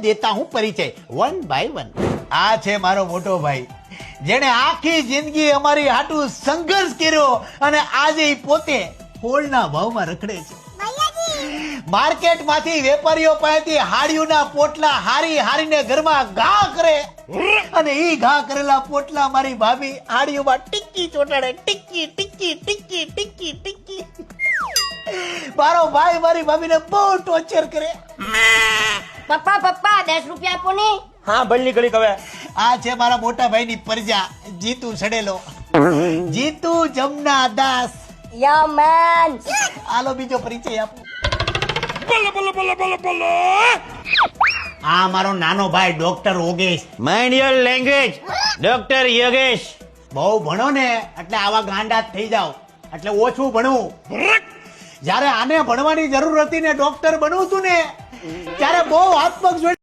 देता हूँ परिचय वन बाय वन। आ छे मारो मोटो भाई, जेने आखी जिंदगी અમારી હાટુ સંઘર્ષ કર્યો અને આજે ઈ પોતે ફોળના ભાવમાં રખડે છે। માર્કેટ માંથી વેપારીઓ પાસેથી હાડીઓના પોટલા હારી હારીને ઘરમાં ઘા કરે અને ઈ ઘા કરેલા પોટલા મારી ભાભી હાડીઓમાં ટિક્કી ચોટાડે, ટિક્કી ટિક્કી ટિક્કી ટિક્કી ટિક્કી। મારો ભાઈ મારી ભાભીને બહુ ટોર્ચર કરે। પપ્પા પપ્પા 10 રૂપિયા આપો ને। હા ભલની ઘડી હવે આ છે મારા મોટા ભાઈની પરજા જીતુ સડેલો, જીતુ જમના દાસ। યા મેન। આલો બીજો પરિચય આપો। બોલો બોલો બોલો બોલો બોલો આ મારો નાનો ભાઈ doctor Yogesh. Mind your language doctor Yogesh. બહુ ભણો ને એટલે આવા ગાંડા જ થઈ જાવ, એટલે ઓછું ભણવું। જ્યારે આને ભણવાની જરૂર હતી ને ડોક્ટર બનવું હતું ને ત્યારે બહુ હાથ પગ જોઈ